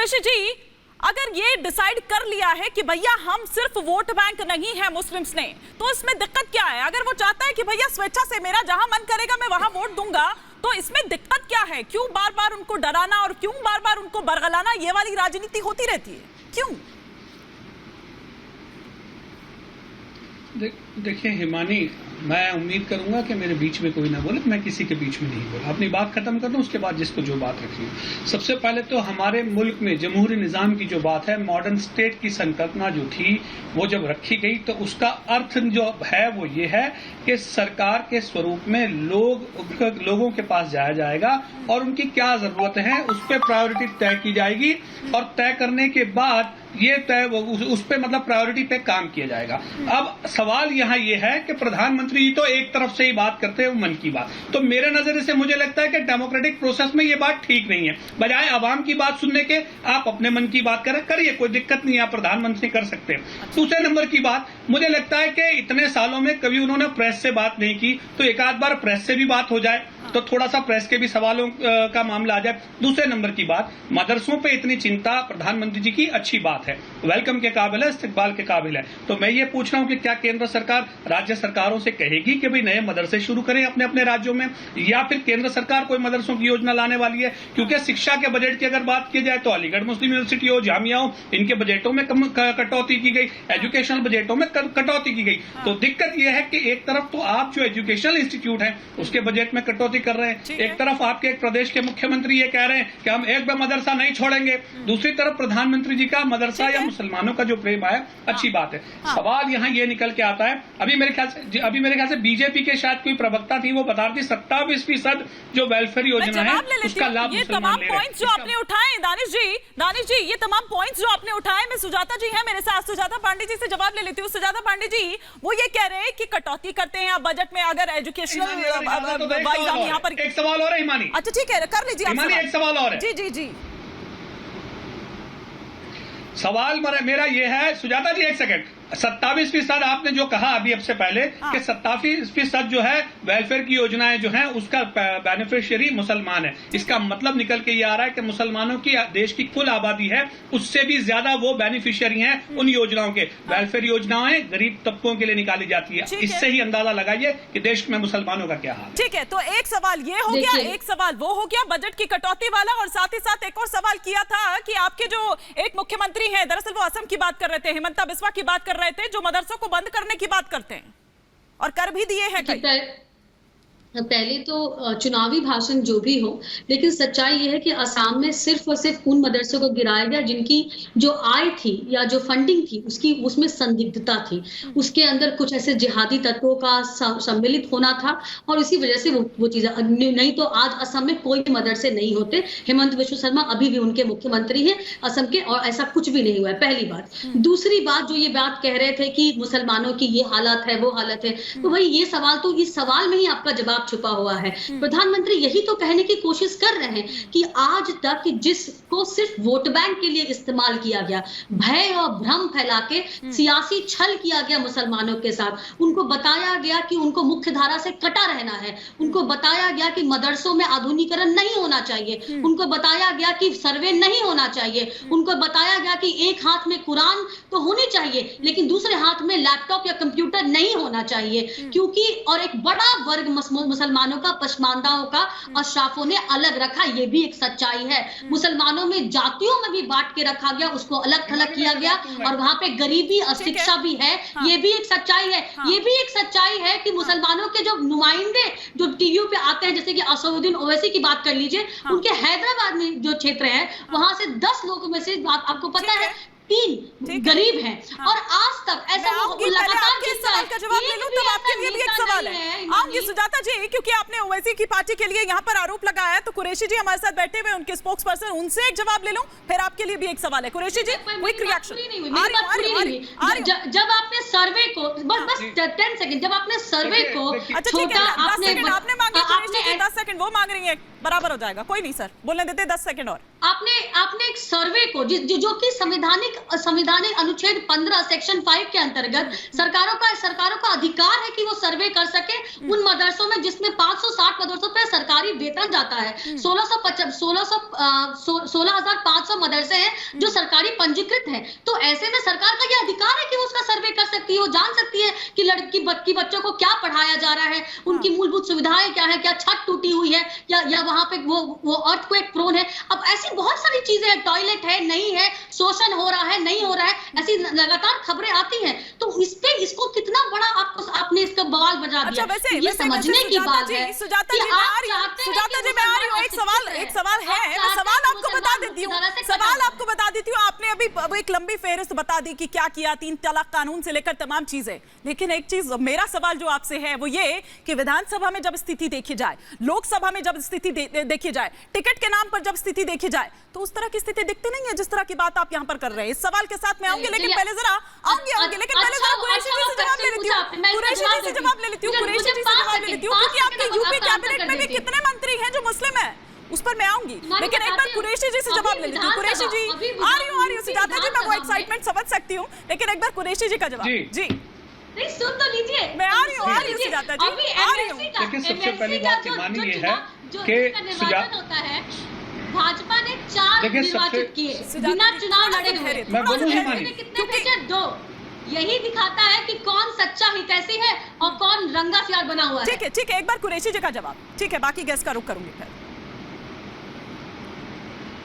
कुरैशी जी, अगर ये डिसाइड कर लिया है कि भैया हम सिर्फ वोट बैंक नहीं है मुस्लिम्स ने, तो इसमें दिक्कत क्या है? अगर वो चाहता है कि भैया स्वेच्छा से मेरा जहां मन करेगा मैं वहां वोट दूंगा, तो इसमें दिक्कत क्या है? क्यों बार बार उनको डराना और क्यों बार बार उनको बरगलाना? ये वाली राजनीति होती रहती है, क्यों? देखिए हिमानी, मैं उम्मीद करूंगा कि मेरे बीच में कोई ना बोले, मैं किसी के बीच में नहीं बोला। अपनी बात खत्म कर दूं, उसके बाद जिसको जो बात रखनी है। सबसे पहले तो हमारे मुल्क में जमहूरी निजाम की जो बात है, मॉडर्न स्टेट की संकल्पना जो थी वो जब रखी गई तो उसका अर्थ जो है वो ये है कि सरकार के स्वरूप में लोगों के पास जाया जाएगा और उनकी क्या जरूरत है उस पर प्रायोरिटी तय की जाएगी और तय करने के बाद ये तय उस पे मतलब प्रायोरिटी पे काम किया जाएगा। अब सवाल यहाँ ये है कि प्रधानमंत्री जी तो एक तरफ से ही बात करते हैं मन की बात, तो मेरे नजरिए से मुझे लगता है कि डेमोक्रेटिक प्रोसेस में ये बात ठीक नहीं है। बजाय आवाम की बात सुनने के आप अपने मन की बात करिए, कोई दिक्कत नहीं है, आप प्रधानमंत्री कर सकते हैं। दूसरे नंबर की बात, मुझे लगता है कि इतने सालों में कभी उन्होंने प्रेस से बात नहीं की, तो एक आध बार प्रेस से भी बात हो जाए तो थोड़ा सा प्रेस के भी सवालों का मामला आ जाए। दूसरे नंबर की बात, मदरसों पे इतनी चिंता प्रधानमंत्री जी की अच्छी बात है, वेलकम के काबिल है, इस्तकबाल के काबिल है। तो मैं ये पूछ रहा हूँ कि क्या केंद्र सरकार राज्य सरकारों से कहेगी कि भाई नए मदरसे शुरू करें अपने अपने राज्यों में, या फिर केंद्र सरकार कोई मदरसों की योजना लाने वाली है? क्योंकि शिक्षा के बजट की अगर बात की जाए तो अलीगढ़ मुस्लिम यूनिवर्सिटी हो, जामिया हो, इनके बजटों में कटौती की गई, एजुकेशनल बजटों में कटौती की गई। तो दिक्कत यह है कि एक तरफ तो आप जो एजुकेशनल इंस्टीट्यूट है उसके बजट में कटौती कर रहे हैं, एक तरफ आपके एक प्रदेश के मुख्यमंत्री ये कह रहे हैं कि हम एक भी मदरसा नहीं छोड़ेंगे, दूसरी तरफ प्रधानमंत्री जी का मदरसा या मुसलमानों का जो प्रेम है अच्छी बात है। सवाल यहाँ ये निकल के आता है, अभी मेरे ख्याल से बीजेपी के शायद कोई प्रवक्ता थी, वो बता रही 27% जो वेलफेयर योजना है उसका लाभ ये तमाम पॉइंट्स जो आपने उठाए दानिश जी, ये तमाम पॉइंट्स जो आपने उठाए, मैं सुजाता जी है मेरे साथ, सुजाता पांडे जी से जवाब ले लेती हूँ। सुजाता पांडे जी वो ये कह रहे हैं कि कटौती करते हैं आप बजट में, अगर एजुकेशनल यहाँ पर एक सवाल और है हिमानी। अच्छा ठीक है, कर लीजिए हिमानी, एक सवाल और है। जी जी जी, सवाल मेरा ये है, सुजाता जी एक सेकंड, 27% आपने जो कहा अभी अब से पहले कि 27% जो है वेलफेयर की योजनाएं जो हैं उसका बेनिफिशियरी मुसलमान है, इसका मतलब निकल के ये आ रहा है कि मुसलमानों की देश की कुल आबादी है उससे भी ज्यादा वो बेनिफिशियरी हैं उन योजनाओं के। वेलफेयर योजनाएं गरीब तबकों के लिए निकाली जाती है, इससे ही अंदाजा लगाइए कि देश में मुसलमानों का क्या हाल। ठीक है, तो एक सवाल ये हो गया, एक सवाल वो हो गया बजट की कटौती वाला, और साथ ही साथ एक और सवाल किया था कि आपके जो एक मुख्यमंत्री हैं, दरअसल वो असम की बात कर रहे थे, हिमंता बिस्वा की बात कर रहे थे, जो मदरसों को बंद करने की बात करते हैं और कर भी दिए हैं कई। पहले तो चुनावी भाषण जो भी हो, लेकिन सच्चाई यह है कि असम में सिर्फ और सिर्फ उन मदरसों को गिराया गया जिनकी जो आय थी या जो फंडिंग थी उसमें संदिग्धता थी, उसके अंदर कुछ ऐसे जिहादी तत्वों का सम्मिलित होना था और इसी वजह से वो चीजें, नहीं तो आज असम में कोई मदरसे नहीं होते। हेमंत बिस्वा शर्मा अभी भी उनके मुख्यमंत्री हैं असम के और ऐसा कुछ भी नहीं हुआ है, पहली बात। दूसरी बात, जो ये बात कह रहे थे कि मुसलमानों की ये हालत है वो हालत है, तो भाई ये सवाल तो इस सवाल में ही आपका जवाब छुपा हुआ है। प्रधानमंत्री यही तो कहने की कोशिश कर रहे हैं कि आज तक जिसको सिर्फ वोट बैंक के लिए इस्तेमाल किया गया, भय और भ्रम फैला के सियासी छल किया गया मुसलमानों के साथ, उनको बताया गया कि उनको मुख्य धारा से कटा रहना है, उनको बताया गया कि मदरसों में आधुनिकीकरण नहीं होना चाहिए, उनको बताया गया कि सर्वे नहीं होना चाहिए, उनको बताया गया कि एक हाथ में कुरान तो होनी चाहिए लेकिन दूसरे हाथ में लैपटॉप या कंप्यूटर नहीं होना चाहिए, क्योंकि और एक बड़ा वर्ग मुसलमानों का, पसमानदाओं का अशराफों ने अलग रखा। ये भी एक सच्चाई है। मुसलमानों में जातियों में भी बांट के रखा गया, उसको अलग थलग किया गया और वहां पे गरीबी और शिक्षा भी है। ये भी एक सच्चाई है। ये भी एक सच्चाई है कि मुसलमानों के जो नुमाइंदे जो टीवी पे आते हैं, जैसे कि असदुद्दीन ओवैसी की बात कर लीजिए, उनके हैदराबाद में जो क्षेत्र है वहां से 10 लोगों में से आपको पता है 3 गरीब हैं और आज तक ऐसा सवाल का जवाब ले लूं तब आपके लिए भी एक सवाल है। आऊंगी सुजाता जी, क्योंकि आपने ओवैसी की पार्टी के लिए यहाँ पर आरोप लगाया, तो कुरैशी जी हमारे साथ बैठे हुए उनके स्पोक्स पर्सन, उनसे एक जवाब ले लूं, फिर आपके लिए भी एक सवाल है। कुरैशी जी, क्विक रिएक्शन। जब आपने सर्वे को बस 10 सेकंड, जब आपने सर्वे को छोटा, आपने मांगे 10 सेकंड, वो मांग रही है, बराबर हो जाएगा, कोई नहीं सर, बोलने देते 10 सेकंड और। आपने एक सर्वे को जो कि संवैधानिक अनुच्छेद 15 सेक्शन 5 के अंतर्गत सरकारों का अधिकार है कि वो सर्वे कर सके उन मदरसों में जिसमें 560 मदरसों पे सरकारी वेतन जाता है। 16,500 मदरसे हैं जो सरकारी पंजीकृत हैं। तो ऐसे में सरकार का यह अधिकार है कि वो उसका सर्वे कर सकती है, वो जान सकती है कि लड़की बच्चों को क्या पढ़ाया जा रहा है, उनकी मूलभूत सुविधाएं क्या है, क्या छत टूटी हुई है या वहां पे वो अर्थक्वेक प्रोन है। अब ऐसी बहुत सारी चीजें हैं, टॉयलेट है नहीं है, शोषण हो रहा है नहीं हो रहा है, ऐसी लगातार खबरें आती हैं। तो इसको कितना बड़ा आपने इसका बवाल बजा दिया। वैसे ये समझने की बात है। सुजाता जी मैं आ रही हूँ, एक सवाल है, मैं सवाल आपको बता देती हूँ, आपने अभी एक लंबी फेहरिस्त बता दी कि क्या किया, 3 तलाक कानून से लेकर तमाम चीजें, लेकिन एक चीज मेरा सवाल जो आपसे है वो ये कि विधानसभा में जब स्थिति देखी जाए, लोकसभा में जब स्थिति देखी जाए, टिकट के नाम पर जब स्थिति देखी जाए, तो उस तरह की स्थिति दिखती नहीं है जिस तरह की बात आप यहाँ पर कर रहे हैं। इस सवाल के साथ मैं आऊंगी, लेकिन पहले जरा लेकिन पहले जरा कुरैशी जी से जवाब ले लेती हूँ, क्योंकि आपके यूपी कैबिनेट में भी कितने मंत्री हैं जो मुस्लिम है, उस पर मैं आऊंगी, लेकिन एक बार कुरैशी जी से जवाब ले लेती हूँ। कुरैशी जी आ रही हूँ सुजाता जी, मैं वो एक्साइटमेंट समझ सकती हूँ, लेकिन एक बार कुरैशी जी का जवाब। जी नहीं, सुन तो लीजिए, मैं आ रही हूँ सुजाता जी, आ रही हूँ। देखिए सबसे पहली बात ईमानी ये है कि होता है भाजपा ने 4 निर्वाचित किए बिना चुनाव लड़े हुए। मैं बोलूं ईमानी, कितने बचे? 2। यही दिखाता है कि कौन सच्चा हितैषी है और कौन रंगा प्यार बना हुआ है। ठीक है, एक बार कुरैशी जी का जवाब। ठीक है, बाकी गेस्ट का रुख करूंगी फिर।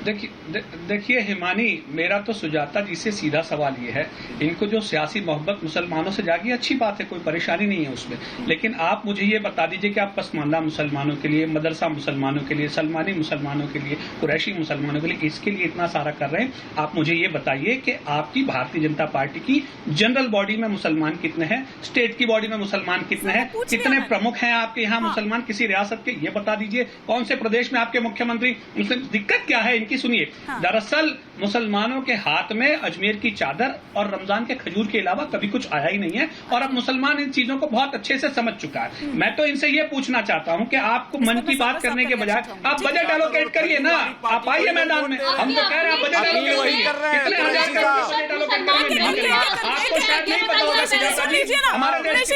देखिए हिमानी, मेरा तो सुजाता जी से सीधा सवाल ये है, इनको जो सियासी मोहब्बत मुसलमानों से जागी अच्छी बात है, कोई परेशानी नहीं है उसमें, लेकिन आप मुझे ये बता दीजिए कि आप पसमानदा मुसलमानों के लिए, मदरसा मुसलमानों के लिए, सलमानी मुसलमानों के लिए, कुरैशी मुसलमानों के लिए, इसके लिए इतना सारा कर रहे हैं। आप मुझे ये बताइए कि आपकी भारतीय जनता पार्टी की जनरल बॉडी में मुसलमान कितने हैं, स्टेट की बॉडी में मुसलमान कितने हैं, कितने प्रमुख हैं आपके यहाँ मुसलमान किसी रियासत के, ये बता दीजिए। कौन से प्रदेश में आपके मुख्यमंत्री मुस्लिम, दिक्कत क्या है इनकी सुनिए। दरअसल मुसलमानों के हाथ में अजमेर की चादर और रमजान के खजूर के अलावा कभी कुछ आया ही नहीं है, और अब मुसलमान इन चीजों को बहुत अच्छे से समझ चुका है। मैं तो इनसे ये पूछना चाहता हूँ कि आपको मन की बात करने के बजाय आप बजट एलोकेट करिए ना, आप आइए मैदान में, हम तो कह रहे हैं बजट एलोकेट करिए, कितने हजार करोड़ बजट एलोकेट करेंगे, आपको शायद नहीं पता होगा सुजाता जी, हमारे देश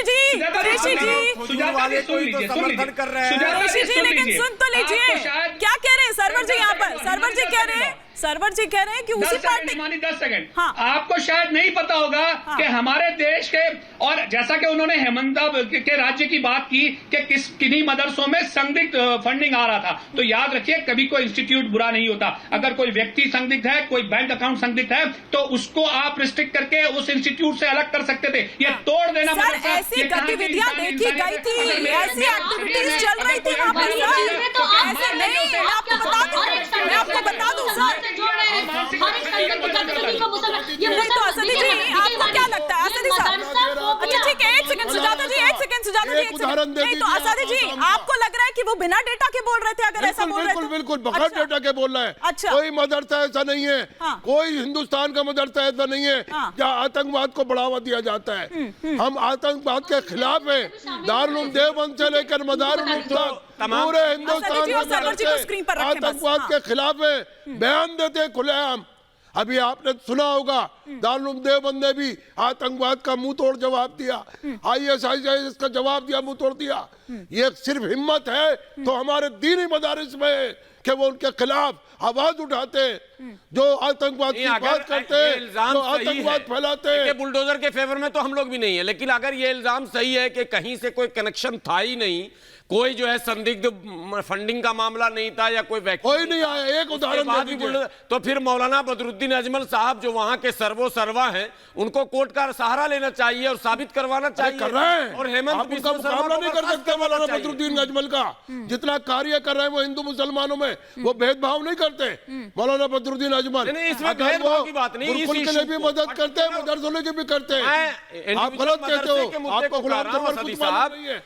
सुन तो लीजिए क्या कह रहे हैं सरवर जी यहाँ पर। सरवर जी कह रहे हैं कि उसी पार्टी 10 सेकंड आपको शायद नहीं पता होगा कि हमारे देश के, और जैसा कि उन्होंने हेमंत के राज्य की बात की कि किन्हीं मदरसों में संदिग्ध फंडिंग आ रहा था, तो याद रखिए कभी कोई इंस्टीट्यूट बुरा नहीं होता। अगर कोई व्यक्ति संदिग्ध है, कोई बैंक अकाउंट संदिग्ध है, तो उसको आप रिस्ट्रिक्ट करके उस इंस्टीट्यूट से अलग कर सकते थे। ये तोड़ देना मदरसा, ऐसी गतिविधियां देखी गई थी, ऐसी एक्टिविटीज चल रही थी, आपको बता दूं सर। आपको क्या लगता है असदी साहब? अच्छा ठीक है, एक सेकंड सुजाता जी, नहीं तो असदी जी आपको लग रहा है कि वो बिना डेटा के बोल रहे थे? अगर ऐसा बोल रहे थे बिल्कुल बगैर डेटा के बोल रहे हैं। अच्छा, कोई मदरसा ऐसा नहीं है, कोई हिंदुस्तान का मदरसा ऐसा नहीं है जहाँ आतंकवाद को बढ़ावा दिया जाता है। हम आतंकवाद के खिलाफ हैं, दारुल देवबंद से लेकर मदारुल तक पूरे हिंदुस्तान में आतंकवाद के खिलाफ है, बयान देते खुलेआम। अभी आपने सुना होगा दारुल देवबंद ने भी आतंकवाद का मुंह तोड़ जवाब दिया, ISIS का जवाब दिया, मुंह तोड़ दिया। ये सिर्फ हिम्मत है तो हमारे दीनी मदारिस में कि वो उनके खिलाफ आवाज उठाते, जो आतंकवाद की बात करते हैं, जो आतंकवाद फैलाते हैं। बुलडोजर के फेवर में तो हम लोग भी नहीं है, लेकिन अगर ये इल्जाम सही है कि कहीं से कोई कनेक्शन था ही नहीं, कोई जो है संदिग्ध फंडिंग का मामला नहीं था या कोई कोई नहीं आया, एक उदाहरण तो फिर मौलाना बदरुद्दीन अजमल साहब जो वहां के सर्वा हैं, उनको कोर्ट का सहारा लेना चाहिए और साबित करवाना चाहिए। कर रहे हैं, और हेमंत बिस्वा मुकाबला नहीं कर सकते मौलाना बदरुद्दीन अजमल का, जितना कार्य कर रहे हैं वो हिंदू मुसलमानों में, वो भेदभाव नहीं करते मौलाना बदरुद्दीन अजमल। इसमें भेदभाव की बात नहीं, के लिए भी मदद करते हैं, मदरसों की भी करते हैं। आप गलत कहते हो, आपको गुलाम जफर कुछ मालूम नहीं है।